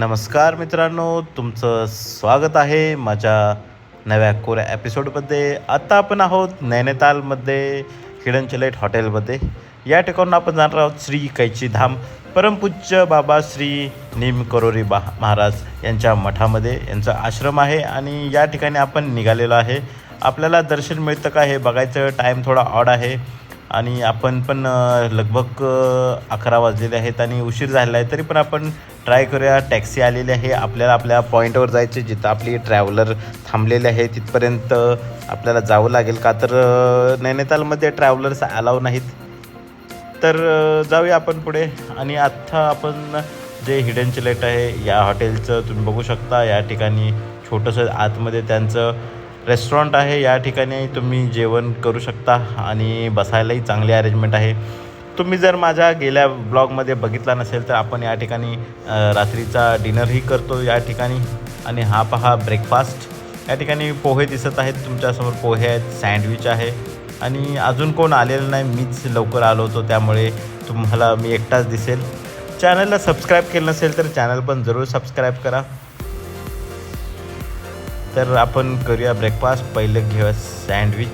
नमस्कार मित्रांनो, तुमचं स्वागत आहे माझ्या नव्या कोऱ्या एपिसोडमध्ये. आता आपण आहोत नैनितालमध्ये हिडन चिलाइट हॉटेलमध्ये. या ठिकाणून आपण जाणार आहोत श्री कैची धाम परमपूज्य बाबा श्री नीम करोरी महाराज यांच्या मठामध्ये. यांचा आश्रम आहे आणि या ठिकाणी आपण निघालेलो आहे. आपल्याला दर्शन मिळतं का हे बघायचं. टाईम थोडा ऑड आहे आणि आपण पण लगभग 11 वाजलेले आहेत आणि उशीर झालेला आहे. तरी पण आपण ट्राय करूया. टॅक्सी आलेली आहे, आपल्याला आपल्या पॉईंटवर जायचं जिथं आपली ट्रॅव्हलर थांबलेले आहे तिथपर्यंत आपल्याला जावं लागेल. का तर नैनितालमध्ये ट्रॅव्हलर्स अलाव नाहीत. तर जाऊया आपण पुढे. आणि आत्ता आपण जे हिडन चिलाइट आहे या हॉटेलचं तुम्ही बघू शकता. या ठिकाणी छोटंसं आतमध्ये त्यांचं रेस्टॉरंट आहे. या ठिकाणी तुम्ही जेवण करू शकता आणि बसायलाही चांगली अरेंजमेंट आहे. तुम्ही जर माझ्या गेल्या ब्लॉगमध्ये बघितला नसेल तर आपण या ठिकाणी रात्रीचा डिनरही करतो या ठिकाणी. आणि हा पहा ब्रेकफास्ट. या ठिकाणी पोहे दिसत आहेत तुमच्यासमोर. पोहे आहेत, सँडविच आहे आणि अजून कोण आलेलं नाही. मीच लवकर आलो होतो त्यामुळे तुम्हाला मी एकटाच दिसेल. चॅनलला सबस्क्राईब केलं नसेल तर चॅनल पण जरूर सबस्क्राईब करा. तर आपण करूया ब्रेकफास्ट. पहिलं घेऊया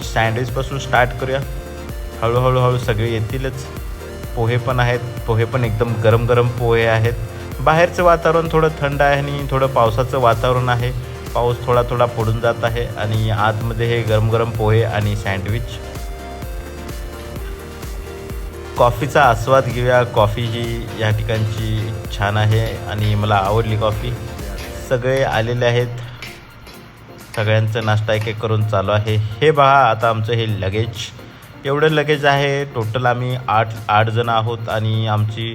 सँडविचपासून स्टार्ट करूया. हळूहळू सगळे येतीलच. पोहे पण आहेत. पोहे पण एकदम गरम पोहे आहेत. बाहेरचं वातावरण थोडं थंड आहे आणि थोडं पावसाचं वातावरण आहे. पाऊस थोडा पडून जात आहे आणि आतमध्ये हे गरम पोहे आणि सँडविच. कॉफीचा आस्वाद घेऊया. कॉफी ही या ठिकाणची छान आहे आणि मला आवडली कॉफी. सगळे आलेले आहेत. सगळ्यांचा नाश्ता एक करून चालू आहे. हे पहा आता आमचं हे लगेज. एवढं लगेज आहे. टोटल आम्ही आठ जण आहोत आणि आमची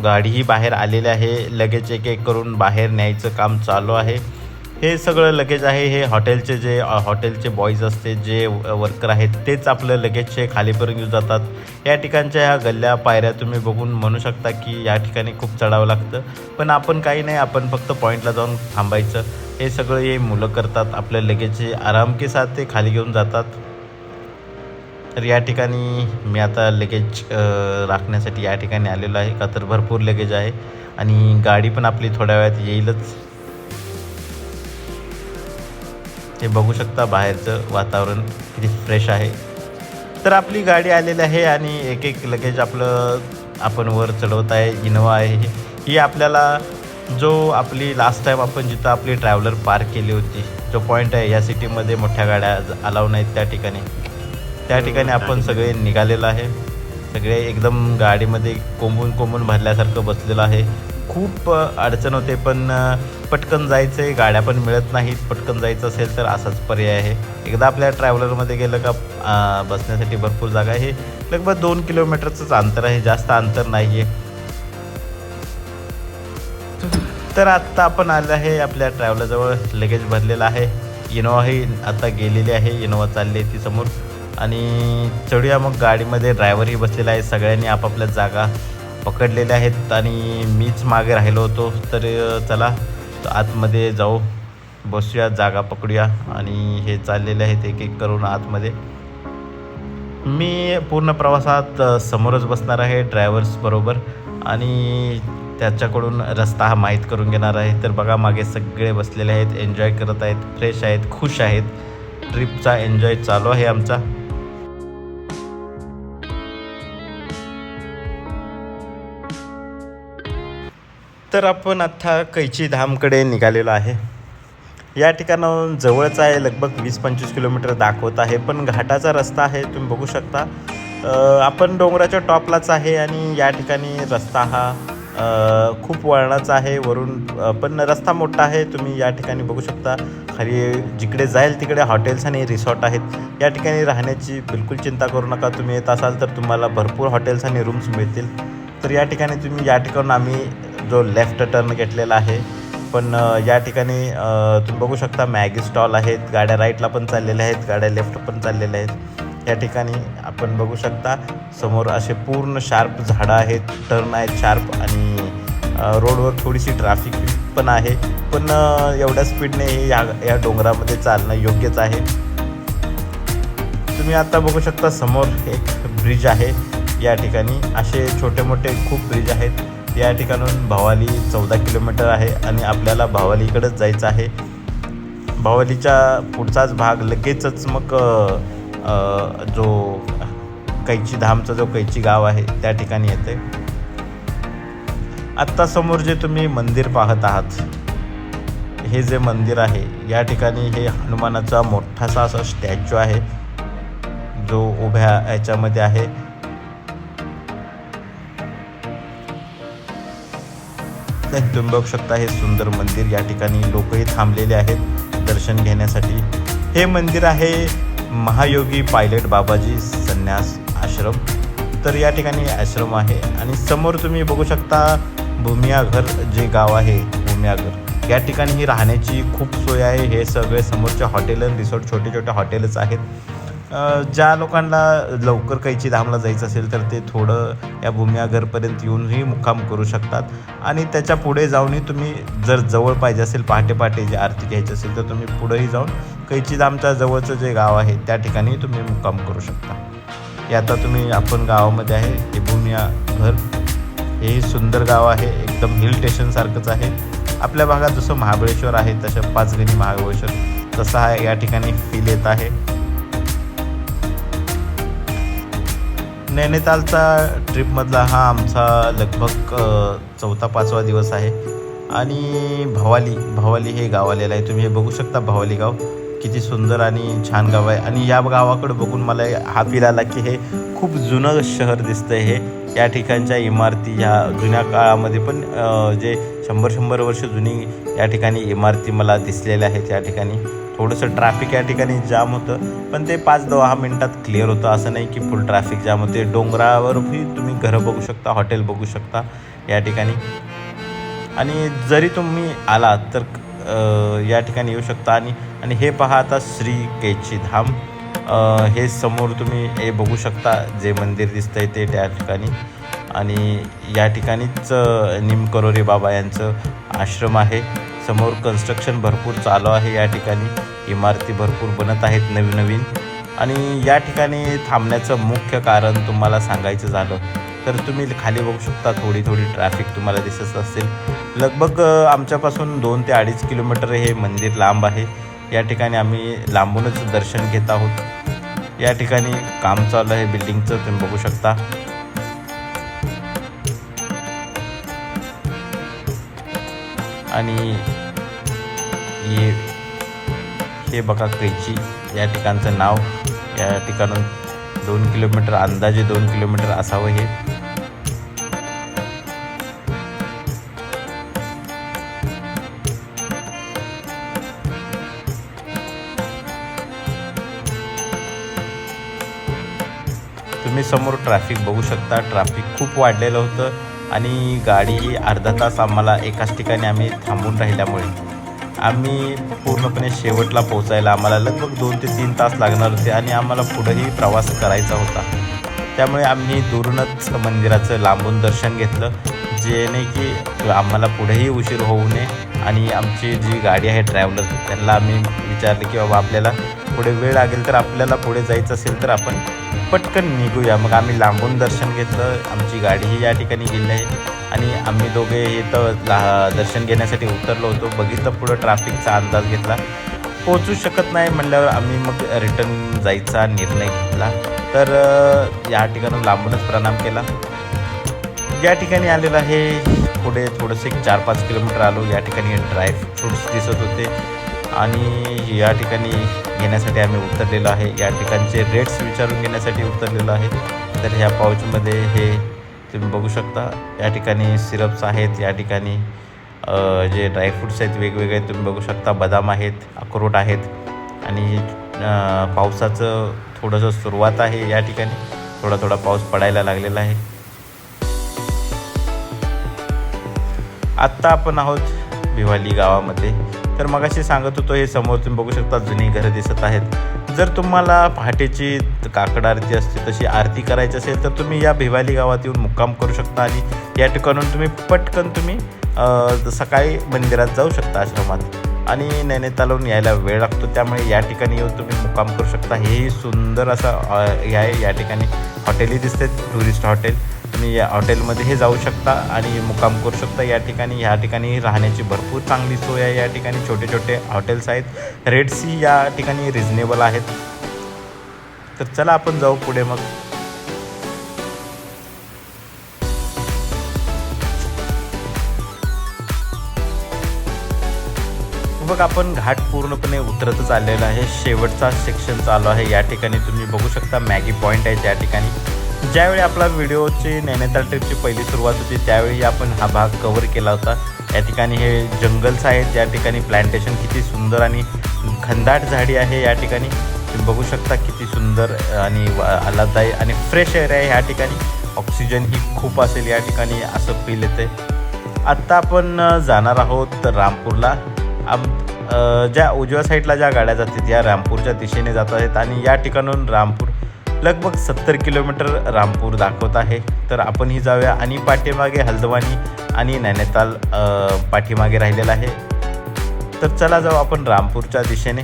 गाडीही बाहेर आलेली आहे. लगेज एक करून बाहेर न्यायचं काम चालू आहे. हे सगळं लगेज आहे. हे हॉटेलचे बॉईज असते जे वर्कर आहेत तेच आपलं लगेज खालीपर्यंत घेऊन जातात. या ठिकाणच्या ह्या गल्ल्या पायऱ्या तुम्ही बघून म्हणू शकता की या ठिकाणी खूप चढावं लागतं. पण आपण काही नाही, आपण फक्त पॉईंटला जाऊन थांबायचं. हे सगळं हे मुलं करतात. आपलं लगेज आराम के साथ ते खाली घेऊन जातात. तर या ठिकाणी मी आता लगेज राखण्यासाठी या ठिकाणी आलेलो आहे. का तर भरपूर लगेज आहे आणि गाडी पण आपली थोड्या वेळात येईलच. हे बघू शकता बाहेरचं वातावरण किती फ्रेश आहे. तर आपली गाडी आलेली आहे आणि एक लगेज आपण वर चढवत आहे. इनोवा आहे ही. आपल्याला जो आपली लास्ट टाईम आपण जिथं आपली ट्रॅव्हलर पार्क केली होती, जो पॉईंट आहे या सिटीमध्ये मोठ्या गाड्या अलाव नाहीत त्या ठिकाणी आपण सगळे निघालेलं आहे. सगळे एकदम गाडीमध्ये कोंबून भरल्यासारखं बसलेलं आहे. खूप अडचण होते पण पटकन जायचं आहे. गाड्या पण मिळत नाहीत. पटकन जायचं असेल तर असाच पर्याय आहे. एकदा आपल्या ट्रॅव्हलरमध्ये गेलं का बसण्यासाठी भरपूर जागा आहे. लगभग 2 किलोमीटरचंच अंतर आहे, जास्त अंतर नाही आहे. तर आत्ता आपण आलं आहे आपल्या ट्रॅव्हलरजवळ. लगेज भरलेलं आहे. इनोवाही आता गेलेली आहे. इनोवा चालली आहे ती समोर. आणि चढूया मग गाडीमध्ये. ड्रायव्हरही बसलेला आहे. सगळ्यांनी आपापल्या जागा पकडलेल्या आहेत आणि मीच मागे राहिलो होतो. तर चला आतमध्ये जाऊ, बसूया, जागा पकडूया. आणि हे चाललेले आहेत एक करून आतमध्ये. मी पूर्ण प्रवासात समोरच बसणार आहे ड्रायव्हर्स बरोबर आणि त्याच्याकडून रस्ता हा माहीत करून घेणार आहे. तर बघा मागे सगळे बसलेले आहेत, एन्जॉय करत आहेत, फ्रेश आहेत, खुश आहेत. ट्रिपचा एन्जॉय चालू आहे आमचा. तर आपण आता कैची धामकडे निघालेलो आहे. या ठिकाणाहून जवळच आहे, लगभग 20-25 किलोमीटर दाखवत आहे, पण घाटाचा रस्ता आहे, तुम्ही बघू शकता. आपण डोंगराच्या टॉपलाच आहे आणि या ठिकाणी रस्ता हा खूप वळणाचा आहे वरून, पण रस्ता मोठा आहे. तुम्ही या ठिकाणी बघू शकता, खाली जिकडे जाईल तिकडे हॉटेल्स आणि रिसॉर्ट आहेत. या ठिकाणी राहण्याची बिलकुल चिंता करू नका. तुम्ही येत असाल तर तुम्हाला भरपूर हॉटेल्स आणि रूम्स मिळतील. तर या ठिकाणी तुम्ही या ठिकाणून आम्ही जो लेफ्ट टर्न घेतलेला आहे, पण या ठिकाणी तुम्ही बघू शकता मॅगी स्टॉल आहेत. गाड्या राईटला पण चाललेल्या आहेत, गाड्या लेफ्ट पण चाललेल्या आहेत. या ठिकाणी आपण बघू शकता समोर असे पूर्ण शार्प झाडं आहेत, टर्न आहेत शार्प, आणि रोडवर थोडीशी ट्रॅफिक पण आहे, पण एवढ्या स्पीडने या डोंगरामध्ये चालणं योग्यच आहे. तुम्ही आता बघू शकता समोर एक ब्रिज आहे. या ठिकाणी असे छोटे मोठे खूप ब्रिज आहेत. या ठिकाणून भावाली 14 किलोमीटर आहे आणि आपल्याला भावालीकडेच जायचं आहे. भावालीच्या पुढचाच भाग लगेचच मग जो कैची धामचा जो कैची गाव आहे त्या ठिकाणी येते. आत्ता समोर जे तुम्ही मंदिर पाहत आहात, हे जे मंदिर आहे या ठिकाणी हे हनुमानाचा मोठासा असा स्टॅच्यू आहे जो उभ्या याच्यामध्ये आहे. तुम्ही बघू शकता हे सुंदर मंदिर. या ठिकाणी लोकही थांबलेले आहेत दर्शन घेण्यासाठी. हे मंदिर आहे महायोगी पायलट बाबाजी संन्यास आश्रम. तर या ठिकाणी आश्रम आहे आणि समोर तुम्ही बघू शकता भूमियाघर जे गाव आहे, भूमियाघर या ठिकाणी ही राहण्याची खूप सोय आहे. हे सगळे समोरचे हॉटेल आणि रिसॉर्ट छोटे छोटे हॉटेलच आहेत. ज्या लोकांना लवकर कैची धामला जायचं असेल तर ते थोडं या भूमियाघरपर्यंत येऊनही मुक्काम करू शकतात आणि त्याच्या पुढे जाऊनही तुम्ही जर जवळ पाहिजे असेल, पहाटे पहाटे जी आरती घ्यायची असेल तर तुम्ही पुढेही जाऊन कैची धामच्या जवळचं जे गाव आहे त्या ठिकाणी तुम्ही मुक्काम करू शकता. हे आता आपण गावामध्ये आहे. हे भूमियाघर हे सुंदर गाव आहे, एकदम हिल स्टेशनसारखंच आहे. आपल्या भागात जसं महाबळेश्वर आहे तसं पाचगणी महाबळेश्वर तसा आहे या ठिकाणी फील येत आहे. नैनितालचा ट्रिपमधला हा आमचा लगभग 4-5वा दिवस आहे आणि भवाली हे गाव आलेलं आहे. तुम्ही हे बघू शकता भावाली गाव किती सुंदर आणि छान गाव आहे आणि या गावाकडे बघून मला हा फील आला की हे खूप जुनं शहर दिसतं. हे या ठिकाणच्या इमारती ह्या जुन्या काळामध्ये पण जे 100 वर्ष जुनी या ठिकाणी इमारती मला दिसलेल्या आहेत. या ठिकाणी थोडंसं ट्रॅफिक या ठिकाणी जाम होतं, पण ते 5-10 मिनटात क्लिअर होतं. असं नाही की फुल ट्रॅफिक जाम होते. डोंगरावरही तुम्ही घरं बघू शकता, हॉटेल बघू शकता या ठिकाणी. आणि जरी तुम्ही आलात तर या ठिकाणी येऊ शकता. आणि हे पहा आता श्री कैची धाम, हे समोर तुम्ही हे बघू शकता जे मंदिर दिसतंय ते त्या ठिकाणी. आणि या ठिकाणीच निमकरोरी बाबा यांचं आश्रम आहे. समोर कन्स्ट्रक्शन भरपूर चालू आहे. या ठिकाणी इमारती भरपूर बनत आहेत नवीन. आणि या ठिकाणी थांबण्याचं मुख्य कारण तुम्हाला सांगायचं झालं तर तुम्ही खाली बघू शकता थोडी ट्रॅफिक तुम्हाला दिसत असेल. लगभग आमच्यापासून 2 ते 2.5 किलोमीटर हे मंदिर लांब आहे. या ठिकाणी आम्ही लांबूनच दर्शन घेत आहोत. या ठिकाणी काम चालू आहे बिल्डिंगचं, तुम्ही बघू शकता. आणि हे बघा कैची या ठिकाणचं नाव. या ठिकाणून 2 किलोमीटर, अंदाजे 2 किलोमीटर असावं हे. तुम्ही समोर ट्रॅफिक बघू शकता. ट्रॅफिक खूप वाढलेलं होतं आणि गाडी ही अर्धा तास आम्हाला एकाच ठिकाणी आम्ही थांबून राहिल्यामुळे आम्ही पूर्णपणे शेवटला पोहोचायला आम्हाला लगभग 2 ते 3 तास लागणार होते आणि आम्हाला पुढेही प्रवास करायचा होता. त्यामुळे आम्ही दुरूनच मंदिराचं लांबून दर्शन घेतलं, जेणे की आम्हाला पुढेही उशीर होऊ नये. आणि आमची जी गाडी आहे ट्रॅव्हलर, त्यांना आम्ही विचारलं की बाबा आपल्याला पुढे वेळ लागेल तर आपल्याला पुढे जायचं असेल तर आपण पटकन निघूया. मग आम्ही लांबून दर्शन घेतलं. आमची गाडीही या ठिकाणी गेली आहे आणि आम्ही दोघे इथं दर्शन घेण्यासाठी उतरलो होतो. बघितलं पुढं ट्रॅफिकचा अंदाज घेतला, पोचू शकत नाही म्हणल्यावर आम्ही मग रिटर्न जायचा निर्णय घेतला. तर या ठिकाणी लांबूनच प्रणाम केला. या ठिकाणी आलेला आहे पुढे थोडंसं एक 4-5 किलोमीटर आलो. या ठिकाणी ड्राय फ्रूट्स दिसत होते आणि या ठिकाणी घेण्यासाठी आम्ही उतरलेलो आहे. या ठिकाणचे रेट्स विचारून घेण्यासाठी उतरलेलो आहे. तर ह्या पाऊचमध्ये हे तुम्ही बघू शकता. या ठिकाणी सिरप्स आहेत, या ठिकाणी जे ड्रायफ्रूट्स आहेत वेगवेगळे तुम्ही बघू शकता. बदाम आहेत, अक्रोड आहेत आणि पावसाचं थोडंसं सुरुवात आहे. या ठिकाणी थोडा थोडा पाऊस पडायला लागलेला आहे. आत्ता आपण आहोत भिवाली गावामध्ये. तर मगाशी सांगत होतो, हे समोर तुम्ही बघू शकता जुनी घरं दिसत आहेत. जर तुम्हाला पहाटेची काकड आरती असते तशी आरती करायची असेल तर तुम्ही या भिवाली गावात येऊन मुक्काम करू शकता आणि या ठिकाणून तुम्ही पटकन तुम्ही सकाळी मंदिरात जाऊ शकता आश्रमात. आणि नैनितालहून यायला वेळ लागतो, त्यामुळे या ठिकाणी येऊन तुम्ही मुक्काम करू शकता. हेही सुंदर असं हे आहे. या ठिकाणी हॉटेलही दिसते, टुरिस्ट हॉटेल. तुम्ही या हॉटेलमध्ये हे जाऊ शकता आणि मुक्काम करू शकता. या ठिकाणी राहण्याची भरपूर चांगली सोय आहे. या ठिकाणी छोटे छोटे हॉटेल्स आहेत. रेट्सही या ठिकाणी रिजनेबल आहेत. तर चला आपण जाऊ पुढे. मग बघ, आपण घाट पूर्णपणे उतरतच आलेला आहे. शेवटचा सेक्शन चालू आहे. या ठिकाणी तुम्ही बघू शकता मॅगी पॉईंट आहे. त्या ठिकाणी ज्यावेळी आपला व्हिडिओची नैनिताल ट्रिपची पहिली सुरुवात होती त्यावेळी आपण हा भाग कव्हर केला होता. या ठिकाणी हे जंगल्स आहेत. या ठिकाणी प्लांटेशन किती सुंदर आणि घनदाट झाडी आहे. या ठिकाणी तुम्ही बघू शकता किती सुंदर आणि आल्हाददायी आणि फ्रेश एअर आहे. या ठिकाणी ऑक्सिजन ही खूप असेल या ठिकाणी असं फील येते. आत्ता आपण जाणार आहोत रामपूरला. ज्या उजव्या साईडला ज्या गाड्या जातात या रामपूरच्या दिशेने जात आहेत आणि या ठिकाणून रामपूर लगभग 70 किलोमीटर रामपूर दाखवत आहे. तर आपणही जाऊया. आणि पाठीमागे हल्द्वानी आणि नैनिताल पाठीमागे राहिलेला आहे. तर चला जाऊ आपण रामपूरच्या दिशेने.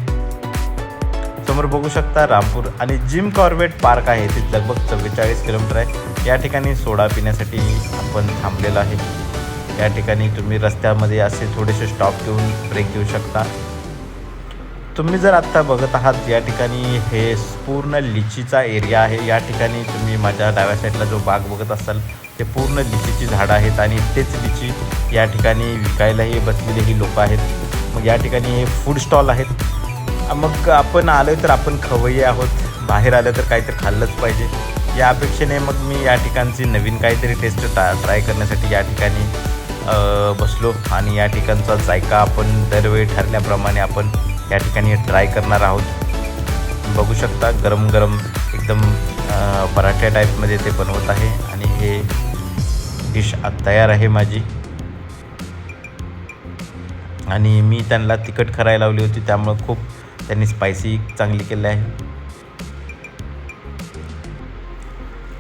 समोर बघू शकता रामपूर आणि जिम कॉर्बेट पार्क आहे. ते लगभग 44 किलोमीटर आहे. या ठिकाणी सोडा पिण्यासाठी आपण थांबलेलो आहे. या ठिकाणी तुम्ही रस्त्यामध्ये असे थोडेसे स्टॉप घेऊन ब्रेक घेऊ शकता. तुम्ही जर आत्ता बघत आहात या ठिकाणी हे पूर्ण लिचीचा एरिया आहे. या ठिकाणी तुम्ही माझ्या डाव्या साईडला जो बाग बघत असाल ते पूर्ण लिचीची झाडं आहेत आणि तेच लिची या ठिकाणी विकायलाही बसलेले ही लोक आहेत. मग या ठिकाणी हे फूड स्टॉल आहेत. मग आपण आलो तर आपण खवय्ये आहोत. बाहेर आलं तर काहीतरी खाल्लंच पाहिजे या अपेक्षेने मग मी या ठिकाणची नवीन काहीतरी टेस्ट ट्राय करण्यासाठी या ठिकाणी बसलो. आणि या ठिकाणचा जायका आपण दरवेळी ठरल्याप्रमाणे आपण या ठिकाणी ट्राय करणार आहोत. बघू शकता गरम गरम एकदम पराठ्या टाईपमध्ये ते बनवत आहे आणि हे डिश तयार आहे माझी. आणि मी त्यांना तिखट करायला लावली होती, त्यामुळं खूप त्यांनी स्पायसी चांगली केली आहे.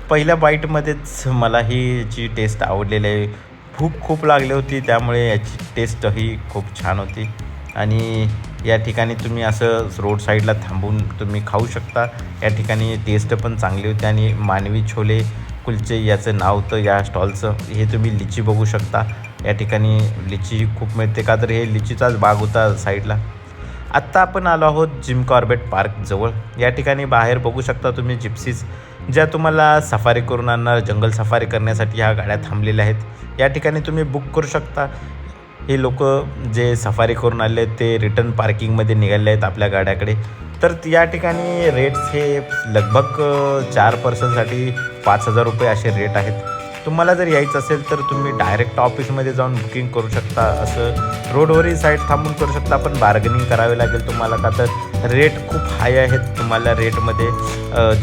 पहिल्या बाईटमध्येच मला ही जी टेस्ट आवडलेली आहे. भूक खूप लागली होती त्यामुळे याची टेस्टही खूप छान होती. आणि या ठिकाणी तुम्ही असं रोड साईडला थांबून तुम्ही खाऊ शकता. या ठिकाणी टेस्ट पण चांगली होती. आणि मानवी छोले कुलचे याचं नाव होतं या स्टॉलचं. हे तुम्ही लिची बघू शकता. या ठिकाणी लिची खूप मिळते का तर हे लिचीचाच बाग होता साईडला. आत्ता आपण आलो आहोत जिम कॉर्बेट पार्क जवळ. या ठिकाणी बाहेर बघू शकता तुम्ही जिप्सीज ज्या तुम्हाला सफारी करून आणणार, जंगल सफारी करण्यासाठी ह्या गाड्या थांबलेल्या आहेत. या ठिकाणी तुम्ही बुक करू शकता. हे लोक जे सफारी करून आले आहेत ते रिटर्न पार्किंगमध्ये निघाले आहेत आपल्या गाड्याकडे. तर या ठिकाणी रेट्स हे लगभग 4 पर्सनसाठी 5,000 रुपये असे रेट आहेत. तुम्हाला जर यायचं असेल तर तुम्ही डायरेक्ट ऑफिसमध्ये जाऊन बुकिंग करू शकता. असं रोडवरही साईड थांबून करू शकता. पण बार्गेनिंग करावे लागेल तुम्हाला का तर रेट खूप हाय आहेत. तुम्हाला रेटमध्ये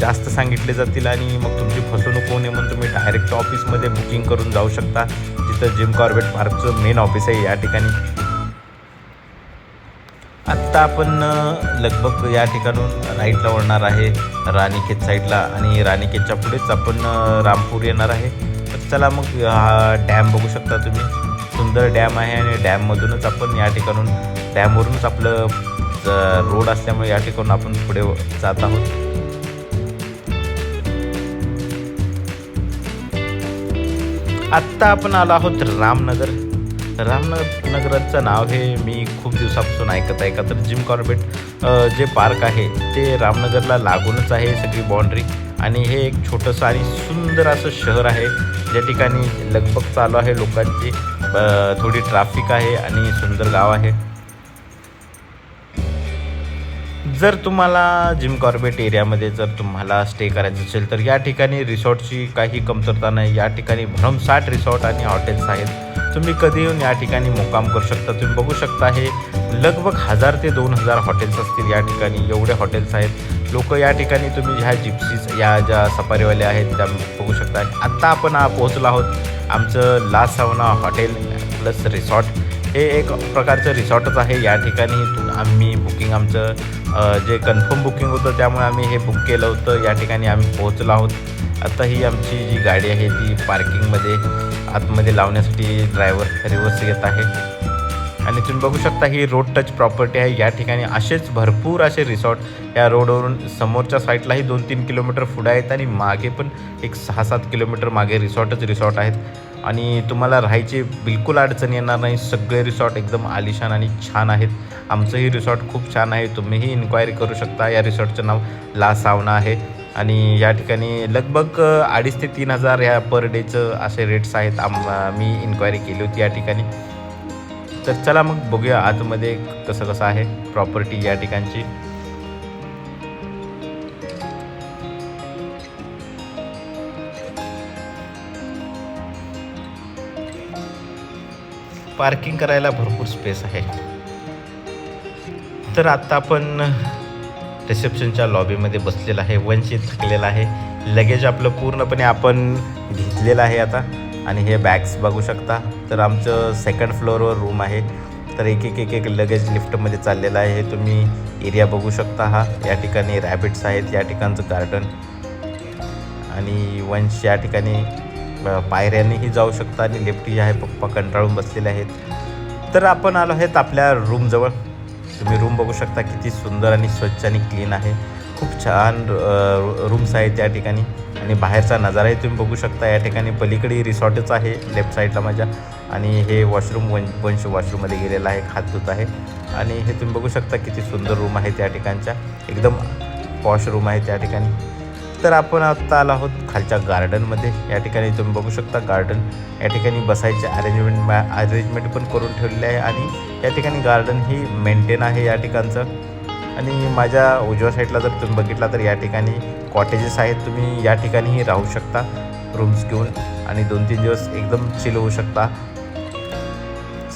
जास्त सांगितले जातील आणि मग तुमची फसवणूक होऊ नये म्हणून तुम्ही डायरेक्ट ऑफिसमध्ये बुकिंग करून जाऊ शकता. जिथं जिम कॉर्बेट पार्कचं मेन ऑफिस आहे या ठिकाणी. आत्ता आपण लगभग या ठिकाणून राईटला वळणार आहे राणीखेत साईडला आणि राणीखेतच्या पुढेच आपण रामपूर येणार आहे. तर चला मग हा डॅम बघू शकता तुम्ही. सुंदर डॅम आहे आणि डॅममधूनच आपण या ठिकाणून डॅमवरूनच आपलं रोड असल्यामुळे या ठिकाणून आपण पुढे जात आहोत. आत्ता आपण आलो आहोत रामनगर. रामनगरचं नाव हे मी खूप दिवसापासून ऐकत आहे का तर जिम कॉर्बेट जे पार्क आहे ते रामनगरला लागूनच आहे सगळी बाँड्री. आणि हे एक छोटंसं आणि सुंदर असं शहर आहे, ज्या ठिकाणी लगबग चालू आहे लोकांची. थोडी ट्रॅफिक आहे आणि सुंदर गाव आहे. जर तुम्हाला जिम कॉर्बेट एरियामध्ये जर तुम्हाला स्टे करायचं असेल तर या ठिकाणी रिसॉर्टची काही कमतरता नाही. या ठिकाणी भरमसाठ रिसॉर्ट आणि हॉटेल्स आहेत. तुम्ही कधी येऊन या ठिकाणी मुक्काम करू शकता. तुम्ही बघू शकता हे लगभग 1000 ते 2000 हॉटेल्स असतील या ठिकाणी, एवढे हॉटेल्स आहेत. लोक या ठिकाणी तुम्ही ह्या जिप्सीज या ज्या सफारीवाल्या आहेत त्या बघू शकता. आत्ता आपण पोहोचलो आहोत आमचं ला सावना हॉटेल प्लस रिसॉर्ट. हे एक प्रकारचं रिसॉर्टच आहे. या ठिकाणी आम्ही बुकिंग आमचं जे कन्फर्म बुकिंग होतं त्यामुळे आम्ही हे बुक केलं होतं. या ठिकाणी आम्ही पोहोचलो आहोत. आता ही आमची जी गाडी आहे ती पार्किंगमध्ये आतमध्ये लावण्यासाठी ड्रायव्हर रिवर्स येत आहे. आणि तुम्ही बघू शकता ही रोड टच प्रॉपर्टी आहे. या ठिकाणी असेच भरपूर असे रिसॉर्ट या रोडवरून समोरच्या साईडलाही 2-3 किलोमीटर पुढे आहेत आणि मागे पण एक 6-7 किलोमीटर मागे रिसॉर्ट आहेत. आणि तुम्हाला राहायची बिलकुल अडचण येणार नाही. सगळे रिसॉर्ट एकदम आलिशान आणि छान आहेत. आमचंही रिसॉर्ट खूप छान आहे. तुम्हीही इन्क्वायरी करू शकता. या रिसॉर्टचं नाव ला सावना आहे आणि या ठिकाणी लगभग 2,500 ते 3,000 ह्या पर डेचं असे रेट्स आहेत. मी इन्क्वायरी केली होती या ठिकाणी. तर चला मग बघूया आतमध्ये कसं आहे प्रॉपर्टी या ठिकाणची. पार्किंग करायला भरपूर स्पेस आहे. तर आत्ता आपण रिसेप्शनच्या लॉबीमध्ये बसलेला आहे. वंचित थकलेला आहे. लगेज आपलं पूर्णपणे आपण घेतलेलं आहे आता. आणि हे बॅग्स बघू शकता. तर आमचं 2nd फ्लोअरवर रूम आहे. तर एक लगेज लिफ्टमध्ये चाललेलं आहे. हे तुम्ही एरिया बघू शकता. हा या ठिकाणी रॅबिट्स आहेत. या ठिकाणचं गार्डन आणि वंश या ठिकाणी पायऱ्यांनीही जाऊ शकता आणि लेफ्टी आहे पप्पा कंटाळून बसलेले आहेत. तर आपण आलो आहेत आपल्या रूमजवळ. तुम्ही रूम बघू शकता किती सुंदर आणि स्वच्छ आणि क्लीन आहे. खूप छान रूम्स आहेत या ठिकाणी आणि बाहेरचा नजाराही तुम्ही बघू शकता. या ठिकाणी पलीकडे रिसॉर्टच आहे लेफ्ट साईडला माझ्या. आणि हे वॉशरूम वंश वॉशरूममध्ये गेलेला आहे, हात धुत आहे. आणि हे तुम्ही बघू शकता किती सुंदर रूम आहेत या ठिकाणच्या. एकदम पॉश रूम आहेत या ठिकाणी. तर आपण आत्ता आलो आहोत खालच्या गार्डनमध्ये. या ठिकाणी तुम्ही बघू शकता गार्डन. या ठिकाणी बसायचे अरेंजमेंट पण करून ठेवलेले आहे आणि या ठिकाणी गार्डन ही मेंटेन आहे या ठिकाणचं. आणि माझ्या उजव्या साईडला जर तुम्ही बघितला तर या ठिकाणी कॉटेजेस आहेत. तुम्ही या ठिकाणीही राहू शकता रूम्स घेऊन आणि 2-3 दिवस एकदम चिल होऊ शकता.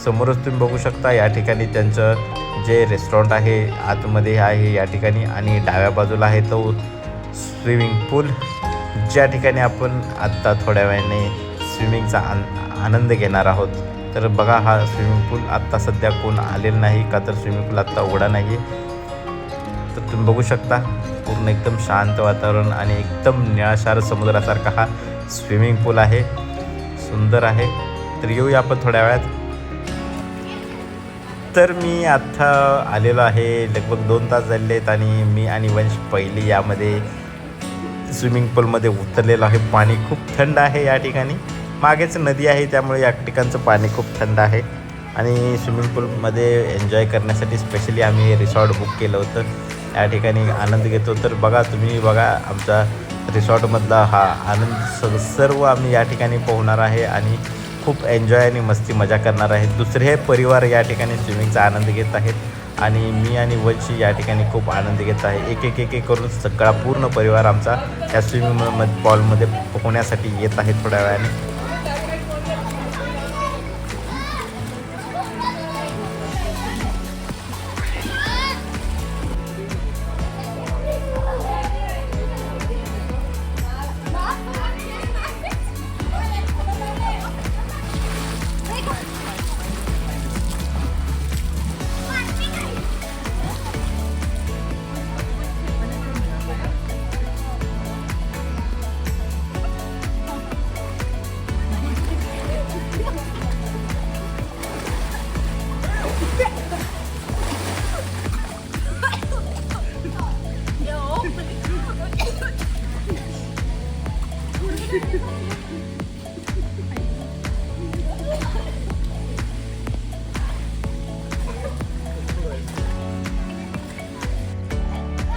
समोरच तुम्ही बघू शकता या ठिकाणी त्यांचं जे रेस्टॉरंट आहे आतमध्ये आहे या ठिकाणी. आणि डाव्या बाजूला आहे तो स्विमिंग पूल, ज्या ठिकाणी आपण आत्ता थोड्या वेळाने स्विमिंगचा आनंद घेणार आहोत. तर बघा हा स्विमिंग पूल आत्ता सध्या कोण आलेलं नाही का तर स्विमिंग पूल आत्ता उघडा नाही आहे. तर तुम्ही बघू शकता पूर्ण एकदम शांत वातावरण आणि एकदम निळाशार समुद्रासारखा हा स्विमिंग पूल आहे. सुंदर आहे. तर येऊया आपण थोड्या वेळात. तर मी आत्ता आलेलो आहे. लगभग 2 तास झालेले आहेत आणि मी आणि वंश पहिली यामध्ये स्विमिंग पूलमध्ये उतरलेलो आहे. पाणी खूप थंड आहे या ठिकाणी. मागेच नदी आहे त्यामुळे या ठिकाणचं पाणी खूप थंड आहे. आणि स्विमिंग पूलमध्ये एन्जॉय करण्यासाठी स्पेशली आम्ही रिसॉर्ट बुक केलं होतं. या ठिकाणी आनंद घेतो. तर बघा तुम्ही बघा आमचा रिसॉर्टमधला हा आनंद सर्व आम्ही या ठिकाणी पोहणार आहे आणि खूप एन्जॉय आणि मस्ती मजा करणार आहेत. दुसरे परिवार या ठिकाणी स्विमिंगचा आनंद घेत आहेत आणि मी आणि वंशी या ठिकाणी खूप आनंद घेत आहे. एक करून सगळा पूर्ण परिवार आमचा या स्विमिंग पूलमध्ये पोहण्यासाठी येत आहे थोड्या वेळाने.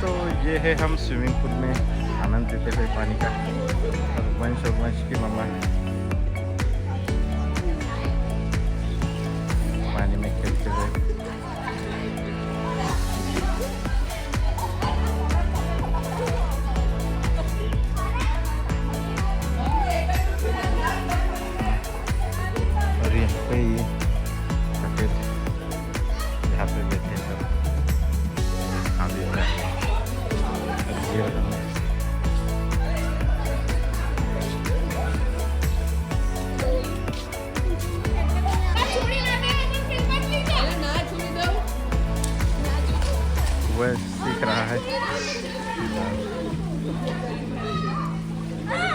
तो ये है हम स्विमिंग पूल में आनंद देते हुए पानी का और वंश और वंश की मम्मा पानी में खेलते हुए। और यहाँ पे ये सफेद यहाँ पे बैठे सब खा भी रहे हैं। और ये रहा वह सीख रहा है,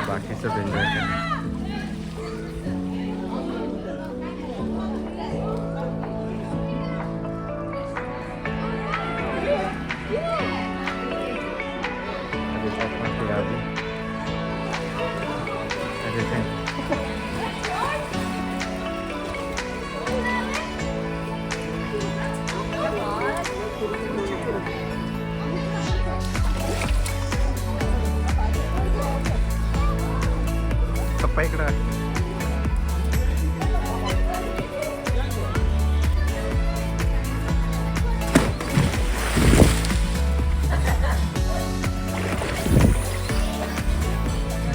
बाकी सब एंजॉय कर रहे हैं। अरे पापा की याद पप्पा इकडं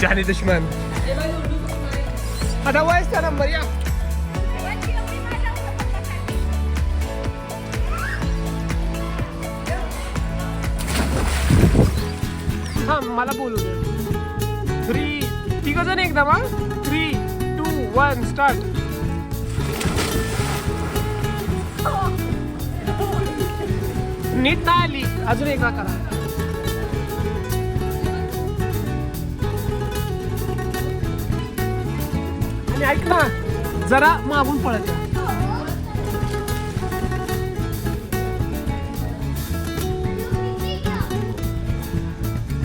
जानी दुश्मन आता वायचा नंबर या हा मला बोलू दे 3 तिघ जण एकदम हा 3, 2, 1 स्टार्ट नीट नाही आली अजून एकदा करा आणि ऐक ना जरा मागून पळत जा.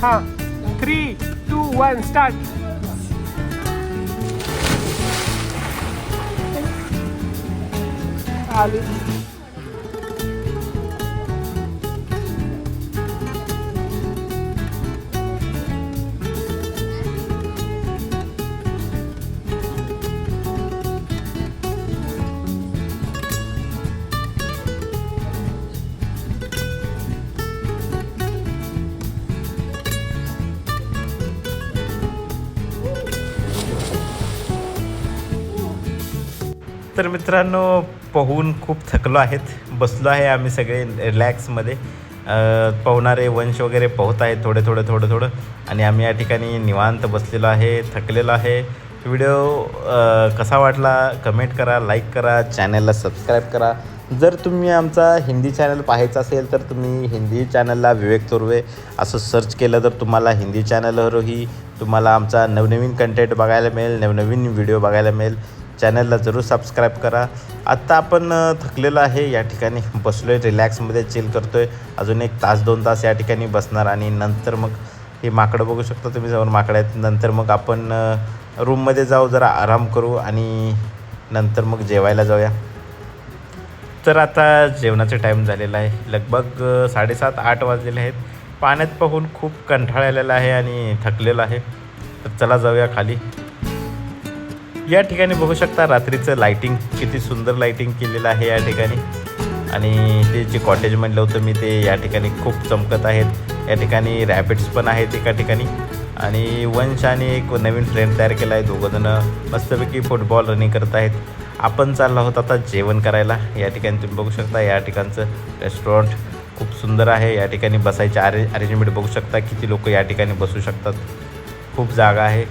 हा 3, 2, 1 स्टार्ट आली तर मित्रांनो पोहून खूप थकलो आहेत, बसलो आहे आम्ही सगळे रिलॅक्समध्ये. पोहणारे वंश वगैरे पोहत आहेत थोडं आणि आम्ही या ठिकाणी निवांत बसलेलो आहे, थकलेलो आहे. व्हिडिओ कसा वाटला कमेंट करा, लाईक करा, चॅनलला सबस्क्राईब करा. जर तुम्ही आमचा हिंदी चॅनल पाहायचा असेल तर तुम्ही हिंदी चॅनलला विवेक चोरवे असं सर्च केलं तर तुम्हाला हिंदी चॅनलवरही तुम्हाला आमचा नवनवीन कंटेंट बघायला मिळेल, नवनवीन व्हिडिओ बघायला मिळेल. चॅनलला जरूर सबस्क्राईब करा. आत्ता आपण थकलेलो आहे, या ठिकाणी बसलो आहे, रिलॅक्समध्ये चिल करतो आहे. अजून 1 तास 2 तास या ठिकाणी बसणार आणि नंतर मग हे माकडं बघू शकता तुम्ही, समोर माकडं आहेत. नंतर मग आपण रूममध्ये जाऊ, जरा आराम करू आणि नंतर मग जेवायला जाऊया. तर आता जेवणाचा टाईम झालेला आहे, लगभग 7:30-8 वाजलेले आहेत. पाण्यात पाहून खूप कंटाळलेला आहे आणि थकलेलं आहे. तर चला जाऊया खाली. या ठिकाणी बघू शकता रात्रीचं लाईटिंग, किती सुंदर लाईटिंग केलेलं आहे या ठिकाणी. आणि ते जे कॉटेज म्हणलं होतं मी ते या ठिकाणी खूप चमकत आहेत. या ठिकाणी रॅबिट्स पण आहेत एका ठिकाणी. आणि वंश आणि एक नवीन फ्रेंड तयार केला आहे, दोघंजणं मस्तपैकी फुटबॉल रनिंग करत आहेत. आपण चाललो आहोत आता जेवण करायला. या ठिकाणी तुम्ही बघू शकता या ठिकाणचं रेस्टॉरंट खूप सुंदर आहे. या ठिकाणी बसायचे अरेंजमेंट बघू शकता, किती लोक या ठिकाणी बसू शकतात, खूप जागा आहे.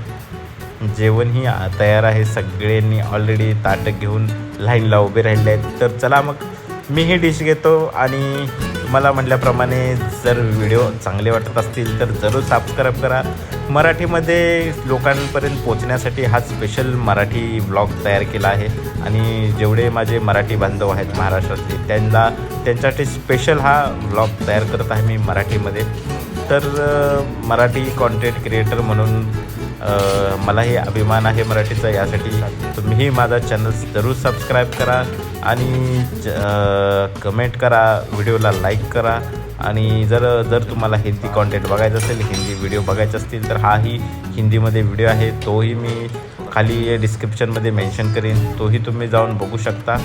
जेवणही तयार आहे, सगळ्यांनी ऑलरेडी ताटं घेऊन लाईनला उभे राहिले आहेत. तर चला मग मी ही डिश घेतो आणि मला म्हटल्याप्रमाणे जर व्हिडिओ चांगले वाटत असतील तर जरूर सबस्क्राईब करा. मराठीमध्ये लोकांपर्यंत पोचण्यासाठी हा स्पेशल मराठी ब्लॉग तयार केला आहे आणि जेवढे माझे मराठी बांधव आहेत महाराष्ट्रातले त्यांच्यासाठी स्पेशल हा ब्लॉग तयार करत आहे मी मराठीमध्ये. तर मराठी कॉन्टेंट क्रिएटर म्हणून मलाही अभिमान आहे मराठीचा. यासाठी तुम्हीही माझा चॅनल जरूर सबस्क्राईब करा आणि कमेंट करा, व्हिडिओला लाईक करा आणि जर तुम्हाला हिंदी कॉन्टेंट बघायचं असेल, हिंदी व्हिडिओ बघायचे असतील, तर हाही हिंदीमध्ये व्हिडिओ आहे, तोही मी खाली डिस्क्रिप्शनमध्ये मेन्शन करीन, तोही तुम्ही जाऊन बघू शकता.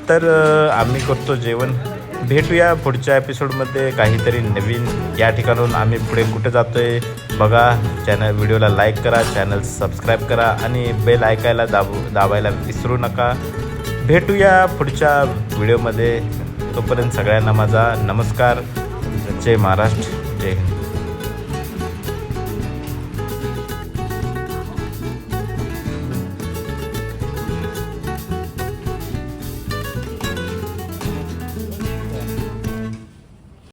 तर आम्ही करतो जेवण. भेटूया पुढच्या एपिसोडमध्ये काहीतरी नवीन. या ठिकाणून आम्ही पुढे कुठे जातो आहे बघा. व्हिडिओला लाईक करा, चॅनल सबस्क्राईब करा आणि बेल ऐकायला दाबायला विसरू नका. भेटूया पुढच्या व्हिडिओमध्ये. तोपर्यंत सगळ्यांना माझा नमस्कार. जय महाराष्ट्र, जय हिंद.